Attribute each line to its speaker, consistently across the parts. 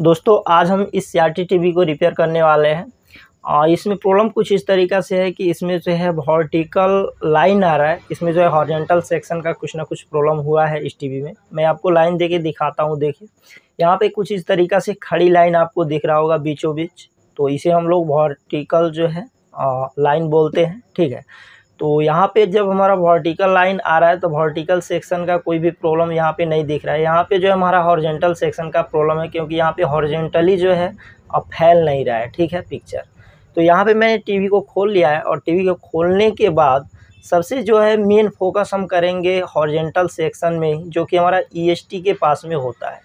Speaker 1: दोस्तों आज हम इस सीआरटी टीवी को रिपेयर करने वाले हैं। इसमें प्रॉब्लम कुछ इस तरीक़ा से है कि इसमें जो है वर्टिकल लाइन आ रहा है। इसमें जो है हॉरिजॉन्टल सेक्शन का कुछ ना कुछ प्रॉब्लम हुआ है इस टीवी में। मैं आपको लाइन देके दिखाता हूँ। देखिए यहाँ पे कुछ इस तरीक़ा से खड़ी लाइन आपको दिख रहा होगा बीचों बीच, तो इसे हम लोग वर्टिकल जो है लाइन बोलते हैं। ठीक है, तो यहाँ पे जब हमारा वर्टिकल लाइन आ रहा है तो वर्टिकल सेक्शन का कोई भी प्रॉब्लम यहाँ पे नहीं दिख रहा है। यहाँ पे जो है हमारा हॉरिजॉन्टल सेक्शन का प्रॉब्लम है, क्योंकि यहाँ पे हॉरिजॉन्टली जो है अब फैल नहीं रहा है। ठीक है पिक्चर, तो यहाँ पे मैंने टीवी को खोल लिया है और टीवी को खोलने के बाद सबसे जो है मेन फोकस हम करेंगे हॉरिजॉन्टल सेक्शन में, जो कि हमारा ईएसटी के पास में होता है।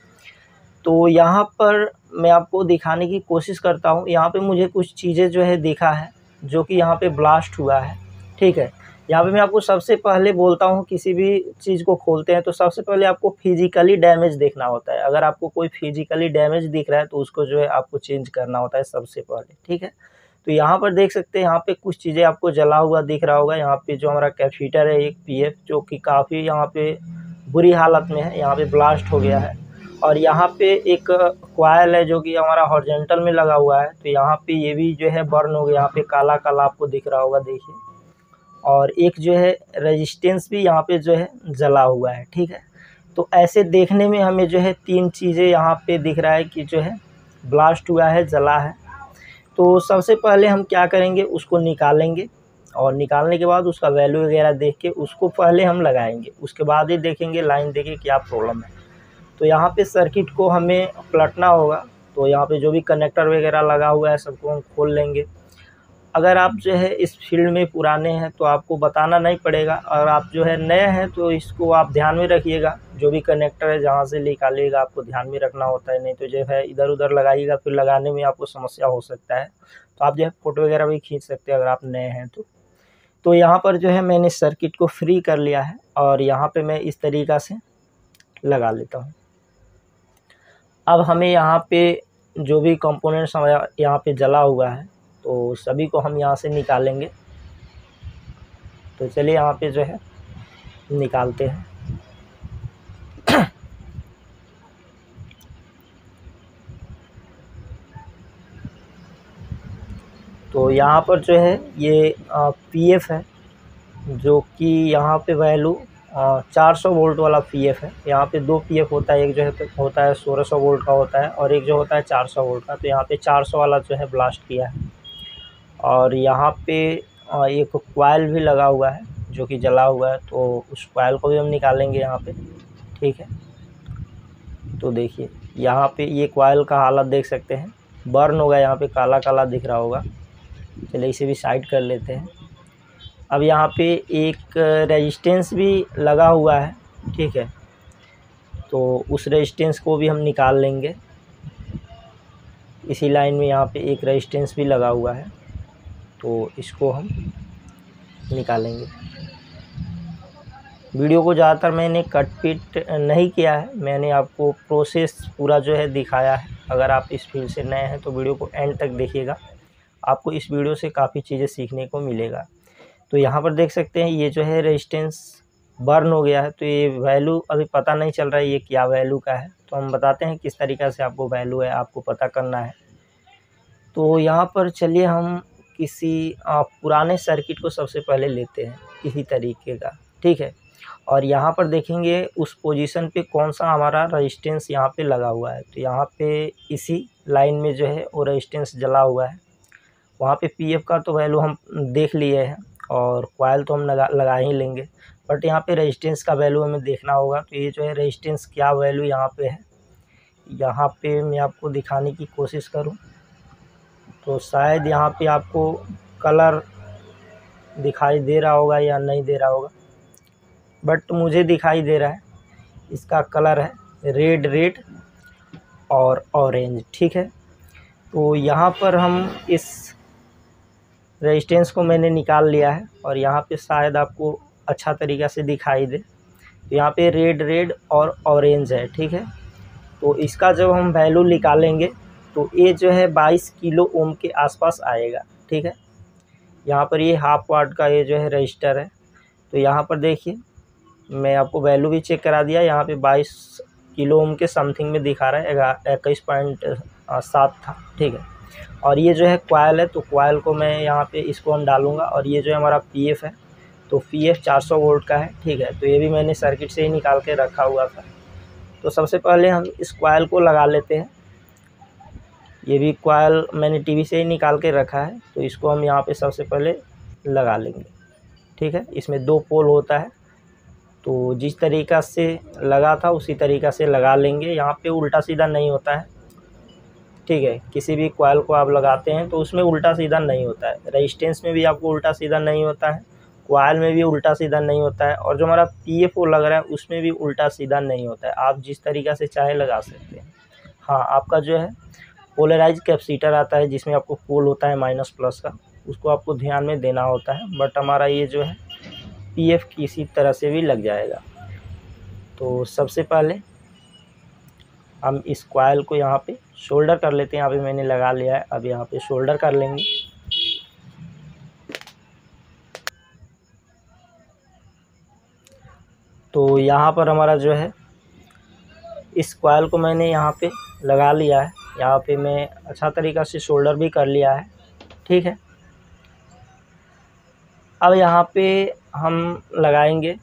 Speaker 1: तो यहाँ पर मैं आपको दिखाने की कोशिश करता हूँ। यहाँ पे मुझे कुछ चीज़ें जो है दिखा है जो कि यहाँ पे ब्लास्ट हुआ है। ठीक है, यहाँ पे मैं आपको सबसे पहले बोलता हूँ, किसी भी चीज़ को खोलते हैं तो सबसे पहले आपको फिजिकली डैमेज देखना होता है। अगर आपको कोई फिजिकली डैमेज दिख रहा है तो उसको जो है आपको चेंज करना होता है सबसे पहले। ठीक है, तो यहाँ पर देख सकते हैं यहाँ पे कुछ चीज़ें आपको जला हुआ दिख रहा होगा। यहाँ पे जो हमारा कैपेसिटर है एक पीएफ, जो कि काफ़ी यहाँ पे बुरी हालत में है, यहाँ पे ब्लास्ट हो गया है। और यहाँ पे एक कॉइल है जो कि हमारा हॉरिजॉन्टल में लगा हुआ है, तो यहाँ पे ये भी जो है बर्न हो गया। यहाँ पे काला काला आपको दिख रहा होगा, देखिए। और एक जो है रेजिस्टेंस भी यहाँ पे जो है जला हुआ है। ठीक है, तो ऐसे देखने में हमें जो है तीन चीज़ें यहाँ पे दिख रहा है कि जो है ब्लास्ट हुआ है, जला है। तो सबसे पहले हम क्या करेंगे, उसको निकालेंगे और निकालने के बाद उसका वैल्यू वगैरह देख के उसको पहले हम लगाएंगे, उसके बाद ही देखेंगे लाइन देके क्या प्रॉब्लम है। तो यहाँ पे सर्किट को हमें पलटना होगा। तो यहाँ पे जो भी कनेक्टर वगैरह लगा हुआ है सबको हम खोल लेंगे। अगर आप जो है इस फील्ड में पुराने हैं तो आपको बताना नहीं पड़ेगा, और आप जो है नए हैं तो इसको आप ध्यान में रखिएगा। जो भी कनेक्टर है जहाँ से निकालिएगा आपको ध्यान में रखना होता है, नहीं तो जो है इधर उधर लगाइएगा, फिर लगाने में आपको समस्या हो सकता है। तो आप जो है फ़ोटो वगैरह भी खींच सकते हैं अगर आप नए हैं तो यहाँ पर जो है मैंने सर्किट को फ्री कर लिया है और यहाँ पर मैं इस तरीक़ा से लगा लेता हूँ। अब हमें यहाँ पे जो भी कंपोनेंट्स हमारा यहाँ पे जला हुआ है तो सभी को हम यहाँ से निकालेंगे। तो चलिए यहाँ पे जो है निकालते हैं। तो यहाँ पर जो है ये पीएफ है, जो कि यहाँ पे वैल्यू 400 वोल्ट वाला पीएफ है। यहाँ पे दो पीएफ होता है, एक जो है होता है 1600 वोल्ट का होता है और एक जो होता है 400 वोल्ट का। तो यहाँ पे 400 वाला जो है ब्लास्ट किया है। और यहाँ पे एक कॉइल भी लगा हुआ है जो कि जला हुआ है, तो उस कॉइल को भी हम निकालेंगे यहाँ पे। ठीक है, तो देखिए यहाँ पे ये कॉइल का हालत देख सकते हैं, बर्न होगा, यहाँ पे काला काला दिख रहा होगा। चलिए इसे भी साइड कर लेते हैं। अब यहाँ पे एक रेजिस्टेंस भी लगा हुआ है। ठीक है, तो उस रेजिस्टेंस को भी हम निकाल लेंगे। इसी लाइन में यहाँ पे एक रेजिस्टेंस भी लगा हुआ है, तो इसको हम निकालेंगे। वीडियो को ज़्यादातर मैंने कट पिट नहीं किया है, मैंने आपको प्रोसेस पूरा जो है दिखाया है। अगर आप इस फील्ड से नए हैं तो वीडियो को एंड तक देखिएगा, आपको इस वीडियो से काफ़ी चीज़ें सीखने को मिलेगा। तो यहाँ पर देख सकते हैं ये जो है रेजिस्टेंस बर्न हो गया है। तो ये वैल्यू अभी पता नहीं चल रहा है ये क्या वैल्यू का है, तो हम बताते हैं किस तरीक़ा से आपको वैल्यू है आपको पता करना है। तो यहाँ पर चलिए हम किसी पुराने सर्किट को सबसे पहले लेते हैं इसी तरीके का। ठीक है, और यहाँ पर देखेंगे उस पोजीशन पे कौन सा हमारा रेजिस्टेंस यहाँ पे लगा हुआ है। तो यहाँ पे इसी लाइन में जो है वो रेजिस्टेंस जला हुआ है। वहाँ पे पीएफ का तो वैल्यू हम देख लिए हैं और कॉइल तो हम लगा ही लेंगे, बट यहाँ पे रेजिस्टेंस का वैल्यू हमें देखना होगा। तो ये जो है रेजिस्टेंस क्या वैल्यू यहाँ पे है, यहाँ पे मैं आपको दिखाने की कोशिश करूँ तो शायद यहाँ पे आपको कलर दिखाई दे रहा होगा या नहीं दे रहा होगा, बट मुझे दिखाई दे रहा है। इसका कलर है रेड रेड और ऑरेंज। ठीक है, तो यहाँ पर हम इस रेजिस्टेंस को मैंने निकाल लिया है और यहाँ पे शायद आपको अच्छा तरीक़ा से दिखाई दे। तो यहाँ पे रेड रेड और ऑरेंज है। ठीक है, तो इसका जब हम वैल्यू निकालेंगे तो ये जो है 22 किलो ओम के आसपास आएगा। ठीक है, यहाँ पर ये हाफ वाट का ये जो है रजिस्टर है। तो यहाँ पर देखिए मैं आपको वैल्यू भी चेक करा दिया, यहाँ पे 22 किलो ओम के समथिंग में दिखा रहा है, 21.7 था, ठीक है। और ये जो है कॉइल है, तो कॉइल को मैं यहाँ पे इसको हम डालूँगा। और ये जो है हमारा पीएफ है, तो पीएफ 400 वोल्ट का है, ठीक है। तो ये भी मैंने सर्किट से ही निकाल के रखा हुआ था। तो सबसे पहले हम इस कॉइल को लगा लेते हैं। ये भी कॉइल मैंने टीवी से ही निकाल के रखा है, तो इसको हम यहाँ पे सबसे पहले लगा लेंगे, ठीक है। इसमें 2 पोल होता है, तो जिस तरीक़ा से लगा था उसी तरीक़ा से लगा लेंगे। यहाँ पे उल्टा सीधा नहीं होता है, ठीक है। किसी भी कॉइल को आप लगाते हैं तो उसमें उल्टा सीधा नहीं होता है। रेजिस्टेंस में भी आपको उल्टा सीधा नहीं होता है, कॉइल में भी उल्टा सीधा नहीं होता है, और जो हमारा पीएफ लग रहा है उसमें भी उल्टा सीधा नहीं होता है। आप जिस तरीक़ा से चाहे लगा सकते हैं। हाँ, आपका जो है पोलराइज कैपेसिटर आता है, जिसमें आपको पोल होता है माइनस प्लस का, उसको आपको ध्यान में देना होता है। बट हमारा ये जो है पीएफ किसी तरह से भी लग जाएगा। तो सबसे पहले हम इस कॉइल को यहाँ पे शोल्डर कर लेते हैं। यहाँ पे मैंने लगा लिया है, अब यहाँ पे शोल्डर कर लेंगे। तो यहाँ पर हमारा जो है इस कॉइल को मैंने यहाँ पे लगा लिया है। यहाँ पे मैं अच्छा तरीक़ा से शोल्डर भी कर लिया है, ठीक है। अब यहाँ पे हम लगाएंगे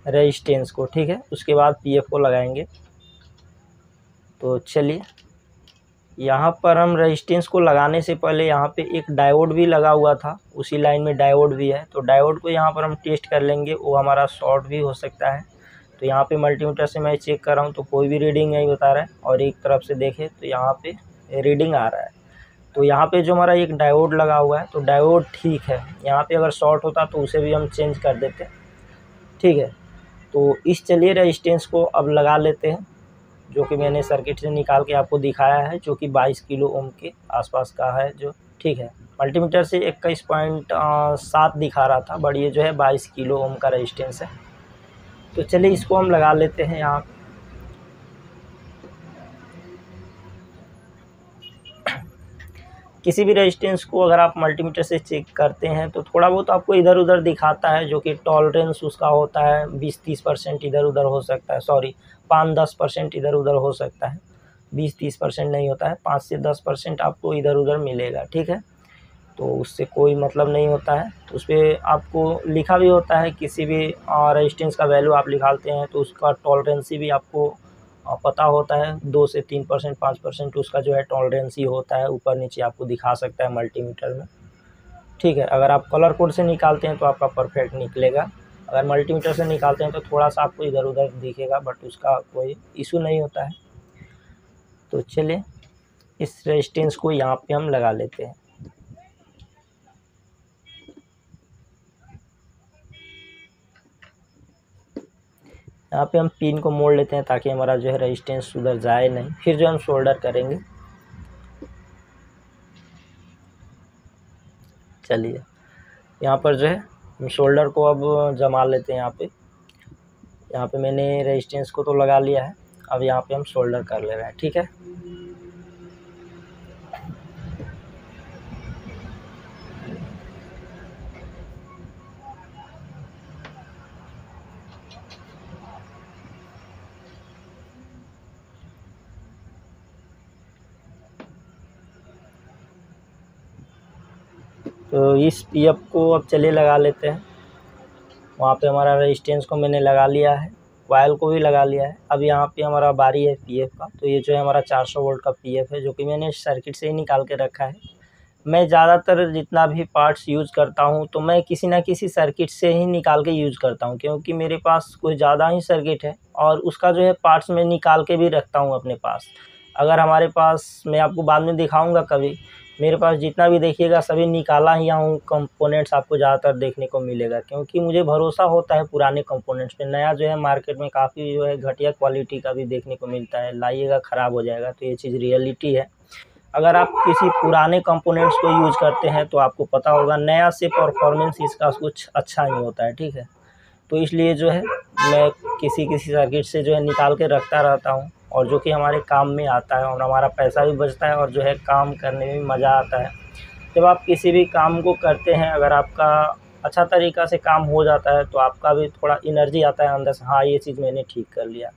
Speaker 1: रेजिस्टेंस को, ठीक है। उसके बाद पीएफ को लगाएंगे। तो चलिए, यहाँ पर हम रेजिस्टेंस को लगाने से पहले यहाँ पे एक डायोड भी लगा हुआ था, उसी लाइन में डायोड भी है। तो डायोड को यहाँ पर हम टेस्ट कर लेंगे, वो हमारा शॉर्ट भी हो सकता है। तो यहाँ पे मल्टीमीटर से मैं चेक कर रहा हूँ, तो कोई भी रीडिंग नहीं बता रहा है। और एक तरफ से देखें तो यहाँ पे रीडिंग आ रहा है। तो यहाँ पे जो हमारा एक डायोड लगा हुआ है, तो डायोड ठीक है। यहाँ पे अगर शॉर्ट होता तो उसे भी हम चेंज कर देते, ठीक है। तो इस चलिए रेजिस्टेंस को अब लगा लेते हैं, जो कि मैंने सर्किट से निकाल के आपको दिखाया है, जो कि 22 किलो ओम के आसपास का है जो, ठीक है। मल्टीमीटर से 21.7 दिखा रहा था, बट ये जो है 22 किलो ओम का रेजिस्टेंस है। तो चलिए इसको हम लगा लेते हैं यहाँ। किसी भी रेजिस्टेंस को अगर आप मल्टीमीटर से चेक करते हैं तो थोड़ा बहुत आपको इधर उधर दिखाता है, जो कि टॉलरेंस उसका होता है 20-30% इधर उधर हो सकता है, सॉरी 5-10% इधर उधर हो सकता है, 20-30% नहीं होता है, 5 से 10% आपको इधर उधर मिलेगा, ठीक है। तो उससे कोई मतलब नहीं होता है। उस पर आपको लिखा भी होता है, किसी भी रेजिस्टेंस का वैल्यू आप निकालते हैं तो उसका टॉलरेंसी भी आपको पता होता है। 2 से 3%, 5% उसका जो है टॉलरेंसी होता है, ऊपर नीचे आपको दिखा सकता है मल्टीमीटर में, ठीक है। अगर आप कलर कोड से निकालते हैं तो आपका परफेक्ट निकलेगा। अगर मल्टीमीटर से निकालते हैं तो थोड़ा सा आपको इधर उधर दिखेगा, बट उसका कोई इशू नहीं होता है। तो चलिए इस रेजिस्टेंस को यहाँ पे हम लगा लेते हैं। यहाँ पे हम पिन को मोड़ लेते हैं ताकि हमारा जो है रेजिस्टेंस उधर जाए नहीं। फिर जो हम शोल्डर करेंगे, चलिए यहाँ पर जो है हम शोल्डर को अब जमा लेते हैं। यहाँ पे मैंने रेजिस्टेंस को तो लगा लिया है, अब यहाँ पे हम शोल्डर कर ले रहे हैं, ठीक है। तो इस पीएफ को अब चलिए लगा लेते हैं। वहाँ पे हमारा रेजिस्टेंस को मैंने लगा लिया है, कॉइल को भी लगा लिया है। अब यहाँ पे हमारा बारी है पीएफ का। तो ये जो है हमारा 400 वोल्ट का पीएफ है, जो कि मैंने सर्किट से ही निकाल के रखा है। मैं ज़्यादातर जितना भी पार्ट्स यूज़ करता हूँ तो मैं किसी ना किसी सर्किट से ही निकाल के यूज़ करता हूँ, क्योंकि मेरे पास कुछ ज़्यादा ही सर्किट है और उसका जो है पार्ट्स मैं निकाल के भी रखता हूँ अपने पास। अगर हमारे पास, मैं आपको बाद में दिखाऊंगा कभी, मेरे पास जितना भी देखिएगा सभी निकाला ही हूँ कंपोनेंट्स आपको ज़्यादातर देखने को मिलेगा, क्योंकि मुझे भरोसा होता है पुराने कंपोनेंट्स पे। नया जो है मार्केट में काफ़ी जो है घटिया क्वालिटी का भी देखने को मिलता है, लाइएगा ख़राब हो जाएगा। तो ये चीज़ रियलिटी है। अगर आप किसी पुराने कंपोनेंट्स को यूज़ करते हैं तो आपको पता होगा नया से परफॉर्मेंस इसका कुछ अच्छा नहीं होता है, ठीक है। तो इसलिए जो है मैं किसी सर्किट से जो है निकाल के रखता रहता हूँ, और जो कि हमारे काम में आता है और हमारा पैसा भी बचता है और जो है काम करने में मज़ा आता है। जब आप किसी भी काम को करते हैं, अगर आपका अच्छा तरीक़ा से काम हो जाता है तो आपका भी थोड़ा एनर्जी आता है अंदर से, हाँ ये चीज़ मैंने ठीक कर लिया।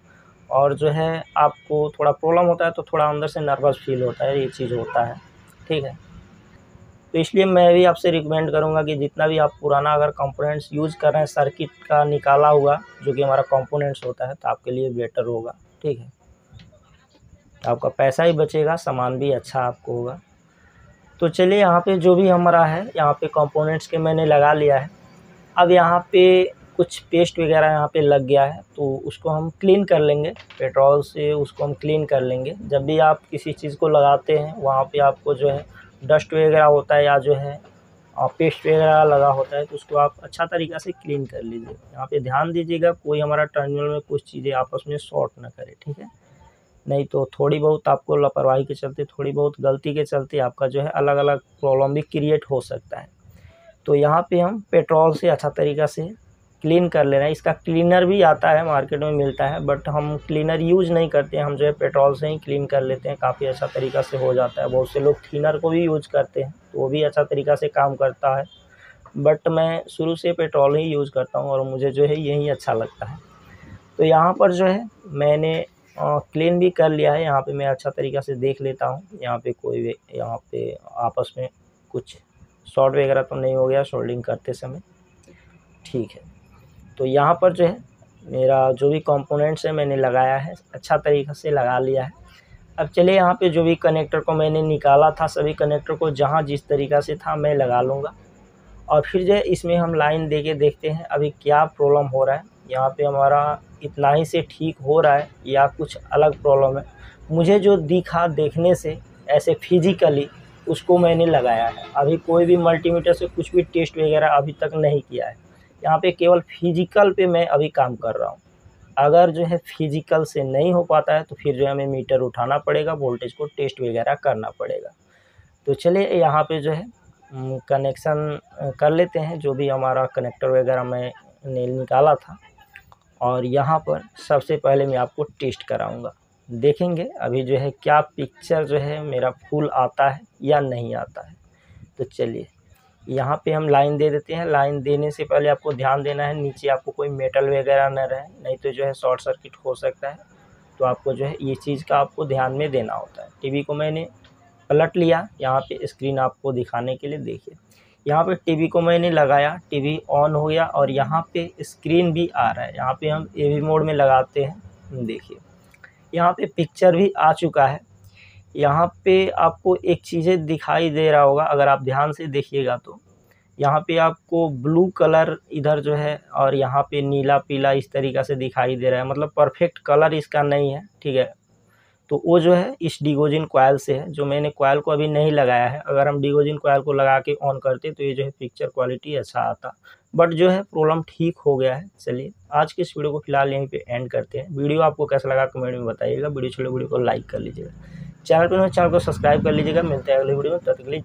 Speaker 1: और जो है आपको थोड़ा प्रॉब्लम होता है तो थोड़ा अंदर से नर्वस फील होता है, ये चीज़ होता है, ठीक है। तो इसलिए मैं भी आपसे रिकमेंड करूँगा कि जितना भी आप पुराना अगर कंपोनेंट्स यूज़ कर रहे हैं सर्किट का निकाला हुआ जो कि हमारा कंपोनेंट्स होता है, तो आपके लिए बेटर होगा, ठीक है। आपका पैसा ही बचेगा, सामान भी अच्छा आपको होगा। तो चलिए यहाँ पे जो भी हमारा है, यहाँ पे कंपोनेंट्स के मैंने लगा लिया है। अब यहाँ पे कुछ पेस्ट वगैरह यहाँ पे लग गया है, तो उसको हम क्लीन कर लेंगे, पेट्रोल से उसको हम क्लीन कर लेंगे। जब भी आप किसी चीज़ को लगाते हैं वहाँ पे आपको जो है डस्ट वगैरह होता है या जो है पेस्ट वगैरह लगा होता है, तो उसको आप अच्छा तरीक़ा से क्लीन कर लीजिए। यहाँ पे ध्यान दीजिएगा कोई हमारा टर्मिनल में कुछ चीज़ें आपस में शॉर्ट ना करे, ठीक है। नहीं तो थोड़ी बहुत आपको लापरवाही के चलते, थोड़ी बहुत गलती के चलते आपका जो है अलग अलग प्रॉब्लम भी क्रिएट हो सकता है। तो यहाँ पे हम पेट्रोल से अच्छा तरीक़ा से क्लीन कर ले रहे हैं। इसका क्लीनर भी आता है, मार्केट में मिलता है, बट हम क्लीनर यूज़ नहीं करते हैं, हम जो है पेट्रोल से ही क्लीन कर लेते हैं, काफ़ी अच्छा तरीक़ा से हो जाता है। बहुत से लोग थिनर को भी यूज़ करते हैं, तो वो भी अच्छा तरीक़ा से काम करता है, बट मैं शुरू से पेट्रोल ही यूज़ करता हूँ और मुझे जो है यही अच्छा लगता है। तो यहाँ पर जो है मैंने क्लीन भी कर लिया है। यहाँ पे मैं अच्छा तरीक़ा से देख लेता हूँ, यहाँ पे आपस में कुछ शॉर्ट वगैरह तो नहीं हो गया सोल्डिंग करते समय, ठीक है। तो यहाँ पर जो है मेरा जो भी कंपोनेंट्स है मैंने लगाया है, अच्छा तरीक़े से लगा लिया है। अब चलिए यहाँ पे जो भी कनेक्टर को मैंने निकाला था, सभी कनेक्टर को जहाँ जिस तरीक़ा से था मैं लगा लूँगा और फिर जो है इसमें हम लाइन दे के देखते हैं अभी क्या प्रॉब्लम हो रहा है। यहाँ पे हमारा इतना ही से ठीक हो रहा है या कुछ अलग प्रॉब्लम है। मुझे जो दिखा देखने से ऐसे फिज़िकली उसको मैंने लगाया है। अभी कोई भी मल्टीमीटर से कुछ भी टेस्ट वगैरह अभी तक नहीं किया है। यहाँ पे केवल फिज़िकल पे मैं अभी काम कर रहा हूँ। अगर जो है फिज़िकल से नहीं हो पाता है तो फिर जो है हमें मीटर उठाना पड़ेगा, वोल्टेज को टेस्ट वगैरह करना पड़ेगा। तो चलिए यहाँ पे जो है कनेक्शन कर लेते हैं, जो भी हमारा कनेक्टर वगैरह मैंने निकाला था। और यहाँ पर सबसे पहले मैं आपको टेस्ट कराऊंगा, देखेंगे अभी जो है क्या पिक्चर जो है मेरा फुल आता है या नहीं आता है। तो चलिए यहाँ पे हम लाइन दे देते हैं। लाइन देने से पहले आपको ध्यान देना है नीचे आपको कोई मेटल वगैरह न रहे, नहीं तो जो है शॉर्ट सर्किट हो सकता है। तो आपको जो है ये चीज़ का आपको ध्यान में देना होता है। टीवी को मैंने पलट लिया, यहाँ पे स्क्रीन आपको दिखाने के लिए देखिए। यहाँ पे टीवी को मैंने लगाया, टीवी ऑन हो गया और यहाँ पे स्क्रीन भी आ रहा है। यहाँ पे हम एवी मोड में लगाते हैं, देखिए यहाँ पे पिक्चर भी आ चुका है। यहाँ पे आपको एक चीज़ें दिखाई दे रहा होगा अगर आप ध्यान से देखिएगा तो यहाँ पे आपको ब्लू कलर इधर जो है और यहाँ पे नीला पीला इस तरीक़ा से दिखाई दे रहा है, मतलब परफेक्ट कलर इसका नहीं है, ठीक है। तो वो जो है इस डिगोजिन कॉइल से है, जो मैंने कॉइल को अभी नहीं लगाया है। अगर हम डिगोजिन कॉइल को लगा के ऑन करते तो ये जो है पिक्चर क्वालिटी अच्छा आता, बट जो है प्रॉब्लम ठीक हो गया है। चलिए आज के इस वीडियो को फिलहाल यहीं पे एंड करते हैं। वीडियो आपको कैसा लगा कमेंट में बताइएगा। वीडियो को लाइक कर लीजिएगा, चैनल पर चैनल को सब्सक्राइब कर लीजिएगा। मिलते हैं अगले वीडियो में, तब तक के लिए।